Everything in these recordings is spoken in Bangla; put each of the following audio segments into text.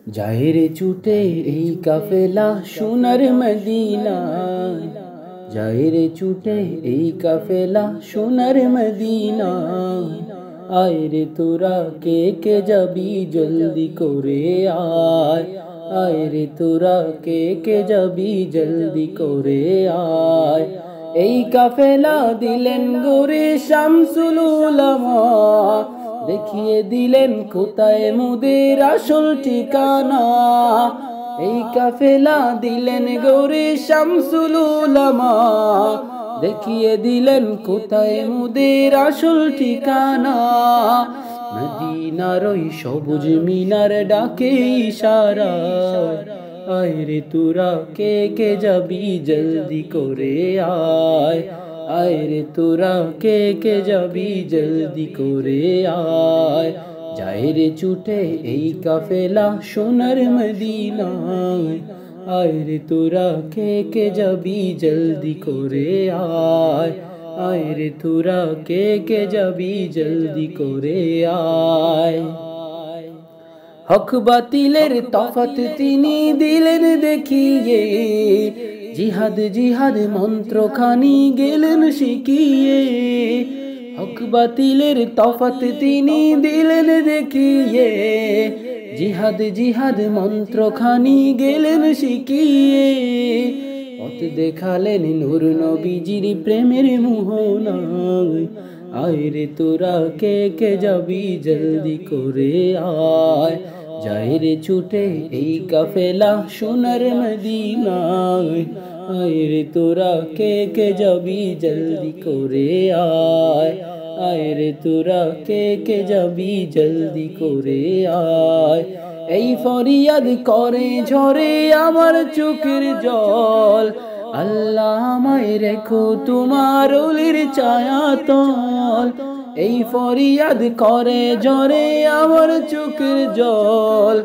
যাইরে ছুটে এই কাফেলা সোনার মদিনায়, যাইরে ছুটে এই কাফেলা সোনার মদিনায়। আয়রে তোরা কে কে যাবি জলদি করে আয়, আয়রে তোরা কে কে যাবি জলদি করে আয়। এই কাফেলা দিলেন গোরে শামসুল উলামা, দেখিয়ে দিলেন কোথায় মোদের আসল ঠিকানা। এই কাফেলা দিলেন গৌরে শামসুল উলামা, দেখিয়ে দিলেন কোথায় মোদের আসল ঠিকানা। মদিনার ওই সবুজ মিনার ডাকে ইশারা, আয়রে তোরা কে কে যাবি জলদি করে আয়, আয়রে তোরা কে কে যাবি জলদি করে আয়। যাইরে ছুটে এই কাফেলা সোনার মদিনায়, আয়রে তোরা কে কে যাবি জলদি করে আয়, আয়রে তোরা কে কে যাবি জলদি করে আয়। হক বাতিলের তফাত তিনি দিলেন দেখিয়ে, জিহাদ জিহাদ মন্ত্রখানি গেলেন শিখিয়ে। হক বাতিলের তফাত তিনি দিলেন দেখিয়ে, জিহাদ জিহাদ মন্ত্রখানি গেলেন শিখিয়ে। পথ দেখালেন নূর নবীজির প্রেমের মোহনায়, আয়রে তোরা কে কে যাবি জলদি করে আয়। যাইরে ছুটে এই কাফেলা সোনার মদিনায়, আয়রে তোরা কে কে যাবি জলদি করে আয়, আয়রে তোরা কে কে যাবি জলদি করে আয়। এই ফরিয়াদ করে ঝরে আমার চোখের জল, আল্লাহ আমায় রেখো তোমার ওলির ছায়াতল। এই ফরিয়াদ করে ঝরে আমার চোখের জল,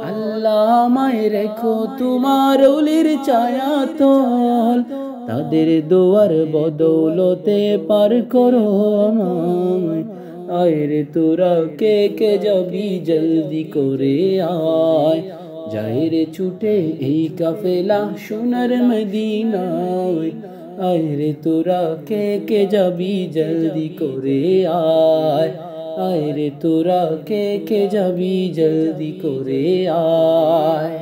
আল্লাহ আমায় রেখো তোমার ওলির ছায়াতল। তাদের দোয়ার বদৌলতে পার করো আমায়, আয়রে তোরা কে কে যাবি জলদি করে আয়। যাইরে ছুটে এই কাফেলা সোনার মদিনায়, আয়রে তোরা কে কে যাবি জলদি করে আয়, আয়রে তোরা কে কে যাবি জলদি করে আয়।